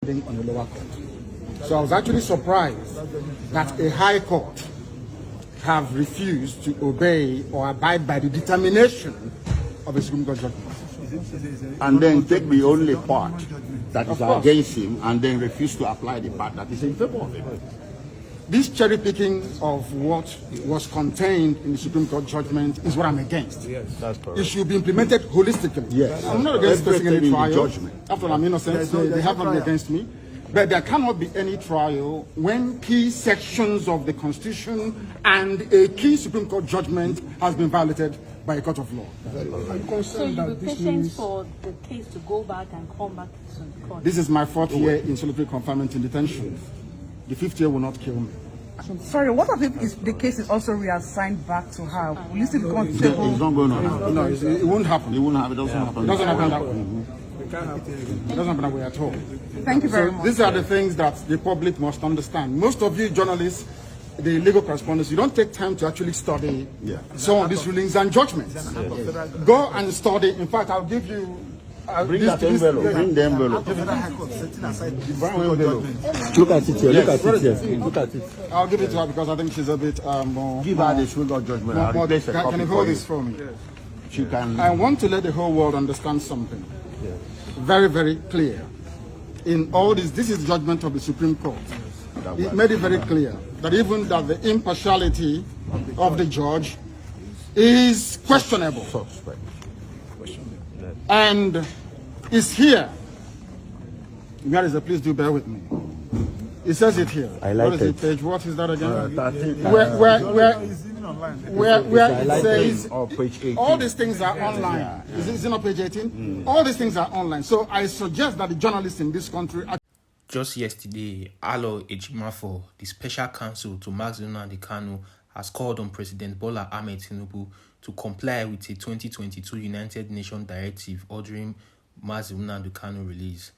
pending on the lower court. So I was actually surprised that a high court have refused to obey or abide by the determination of a Supreme Court judgment. And then take the only part that is against him and then refuse to apply the part that is in favor of him. This cherry picking of what was contained in the Supreme Court judgment is what I'm against. Yes, that's correct. It should be implemented holistically. Yes. I'm not against facing any trial. After all, I'm innocent. They have not been against me. But there cannot be any trial when key sections of the Constitution and a key Supreme Court judgment has been violated by a court of law. So you'll be patient for the case to go back and come back to the court? This is my 4th year in solitary confinement in detention. The 5th year will not kill me. Sorry, what if the case is also reassigned back to her? Will you still be comfortable? It's not going to happen. No, it won't happen. It won't happen. It doesn't happen. It doesn't happen that way. It doesn't happen that way at all. Thank you very much. These are the things that the public must understand. Most of you journalists, the legal correspondents, you don't take time to actually study some of these rulings and judgments. Go and study. In fact, I'll give you... Bring that envelope. Bring the envelope. Look at it here. Look at it here. Look at it. I'll give it to her because I think she's a bit more... Give her the Supreme Court judgment. Can you hold this for me? She can... I want to let the whole world understand something. Very, very clear. In all this is judgment of the Supreme Court. It made it very clear that even that the impartiality of the judge is questionable. And it's here. Where is it? Please do bear with me. It says it here. I like what is it. Page? What is that again? Where it says page 18. all these things are online. Is it not page 18? All these things are online. So I suggest that the journalists in this country... Just yesterday, Alo Ejimafo, the special counsel to Nnamdi Kanu, has called on President Bola Ahmed Tinubu to comply with a 2022 United Nations directive ordering Nnamdi Kanu release.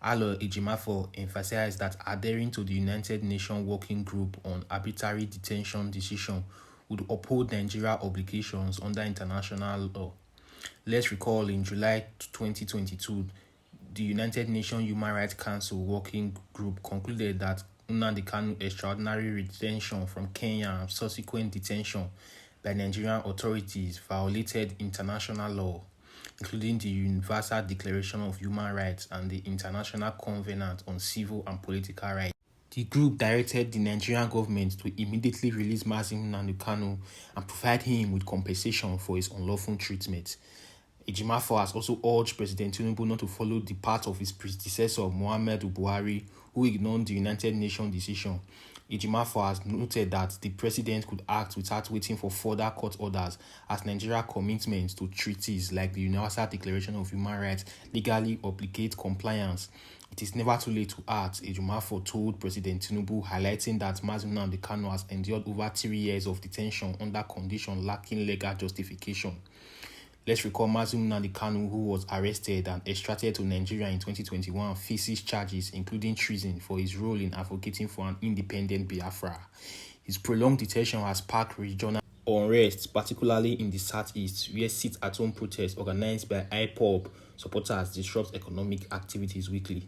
Alo Ejimafo emphasized that adhering to the United Nations Working Group on Arbitrary Detention decision would uphold Nigeria's obligations under international law. Let's recall in July 2022, the United Nations Human Rights Council Working Group concluded that Nnamdi Kanu extraordinary detention from Kenya and subsequent detention by Nigerian authorities violated international law, including the Universal Declaration of Human Rights and the International Covenant on Civil and Political Rights. The group directed the Nigerian government to immediately release Nnamdi Kanu and provide him with compensation for his unlawful treatment. Ejimafo has also urged President Tinubu not to follow the path of his predecessor Muhammadu Buhari, who ignored the United Nations decision. Ejimafo has noted that the president could act without waiting for further court orders, as Nigeria's commitment to treaties like the Universal Declaration of Human Rights legally obligate compliance. It is never too late to act, Ejimafo told President Tinubu, highlighting that Nnamdi Kanu has endured over 3 years of detention under conditions lacking legal justification. Let's recall Nnamdi Kanu, who was arrested and extradited to Nigeria in 2021, faces charges including treason for his role in advocating for an independent Biafra. His prolonged detention has sparked regional unrest, particularly in the southeast, where sit-at-home protests organized by IPOB supporters disrupt economic activities weekly.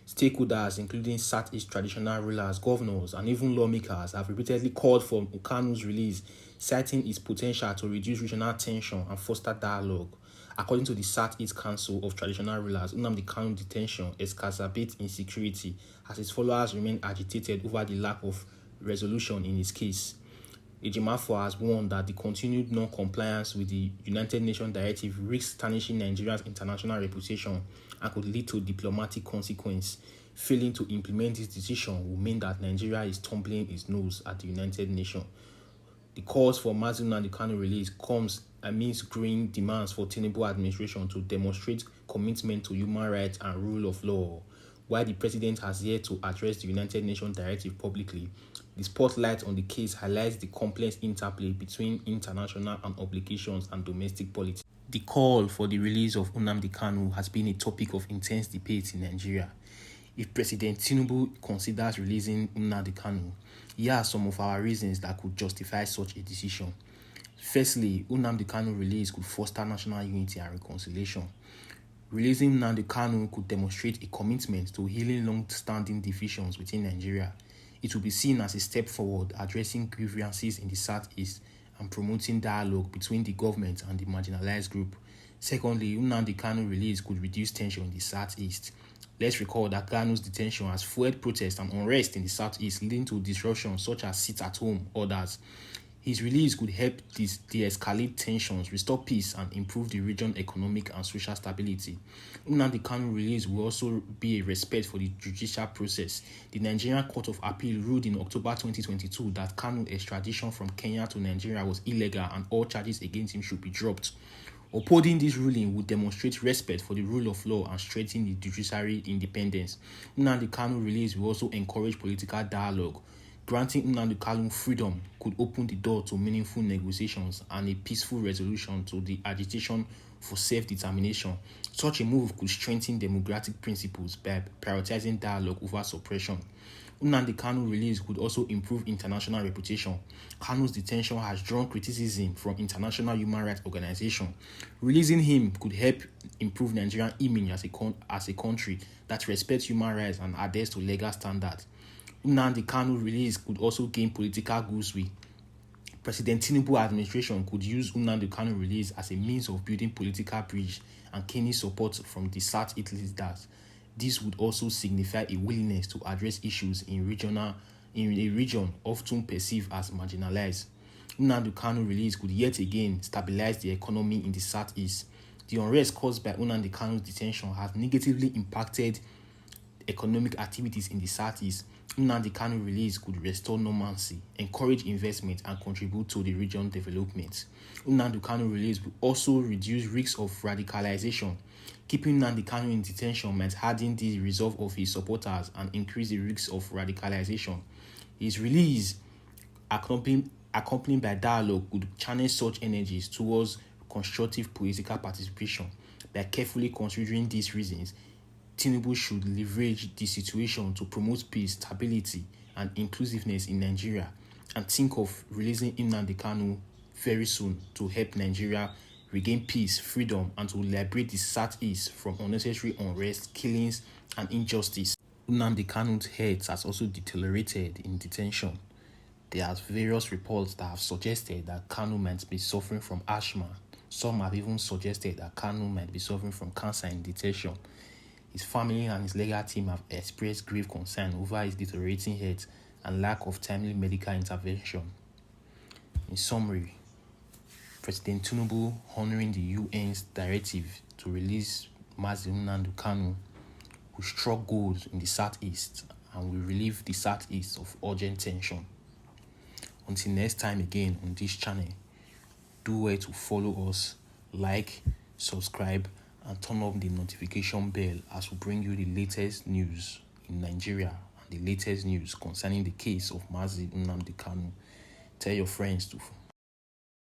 Stakeholders, including Southeast traditional rulers, governors, and even lawmakers, have repeatedly called for Kanu's release, citing its potential to reduce regional tension and foster dialogue. According to the Southeast Council of Traditional Rulers, Nnamdi Kanu's detention exacerbates insecurity as his followers remain agitated over the lack of resolution in his case. Ejimafo has warned that the continued non-compliance with the United Nations directive risks tarnishing Nigeria's international reputation and could lead to diplomatic consequence. Failing to implement this decision will mean that Nigeria is tumbling its nose at the United Nations. The calls for Nnamdi Kanu release comes amidst growing demands for Tinubu administration to demonstrate commitment to human rights and rule of law. While the president has yet to address the United Nations directive publicly, the spotlight on the case highlights the complex interplay between international and obligations and domestic politics. The call for the release of Nnamdi Kanu has been a topic of intense debate in Nigeria. If President Tinubu considers releasing Nnamdi Kanu, here are some of our reasons that could justify such a decision. Firstly, Nnamdi Kanu release could foster national unity and reconciliation. Releasing Nnamdi Kanu could demonstrate a commitment to healing long-standing divisions within Nigeria. It will be seen as a step forward addressing grievances in the Southeast and promoting dialogue between the government and the marginalized group. Secondly, Nnamdi Kanu release could reduce tension in the Southeast. Let's recall that Kanu's detention has fueled protests and unrest in the Southeast, leading to disruptions such as sit-at-home orders. His release could help de-escalate tensions, restore peace, and improve the region's economic and social stability. Nnamdi Kanu release will also be a respect for the judicial process. The Nigerian Court of Appeal ruled in October 2022 that Kanu's extradition from Kenya to Nigeria was illegal and all charges against him should be dropped. Upholding this ruling would demonstrate respect for the rule of law and strengthen the judiciary independence. Nnamdi Kanu release will also encourage political dialogue. Granting Nnamdi Kanu freedom could open the door to meaningful negotiations and a peaceful resolution to the agitation for self-determination. Such a move could strengthen democratic principles by prioritizing dialogue over suppression. Nnamdi Kanu release could also improve international reputation. Kanu's detention has drawn criticism from international human rights organizations. Releasing him could help improve Nigerian image as a country that respects human rights and adheres to legal standards. Nnamdi Kanu release could also gain political goodwill. President Tinubu administration could use Nnamdi Kanu release as a means of building political bridge and gaining support from the Southeast leaders. This would also signify a willingness to address issues in a region often perceived as marginalized. Nnamdi Kanu release could yet again stabilize the economy in the Southeast. The unrest caused by Nnamdi Kanu's detention has negatively impacted economic activities in the Southeast. Nnamdi Kanu release could restore normalcy, encourage investment, and contribute to the region's development. Nnamdi Kanu release will also reduce risks of radicalization. Keeping Nnamdi Kanu in detention might harden the resolve of his supporters and increase the risks of radicalization. His release, accompanied by dialogue, could channel such energies towards constructive political participation. By carefully considering these reasons, Tinubu should leverage the situation to promote peace, stability, and inclusiveness in Nigeria, and think of releasing Nnamdi Kanu very soon to help Nigeria regain peace, freedom, and to liberate the Southeast from unnecessary unrest, killings, and injustice. Nnamdi Kanu's health has also deteriorated in detention. There are various reports that have suggested that Kanu might be suffering from asthma. Some have even suggested that Kanu might be suffering from cancer in detention. His family and his legal team have expressed grave concern over his deteriorating health and lack of timely medical intervention. In summary, President Tinubu, honoring the UN's directive to release Mazi Nnamdi Kanu, will struck gold in the Southeast and will relieve the Southeast of urgent tension. Until next time again on this channel, do well to follow us, like, subscribe, and turn on the notification bell as we bring you the latest news in Nigeria and the latest news concerning the case of Mazi Nnamdi Kanu. Tell your friends to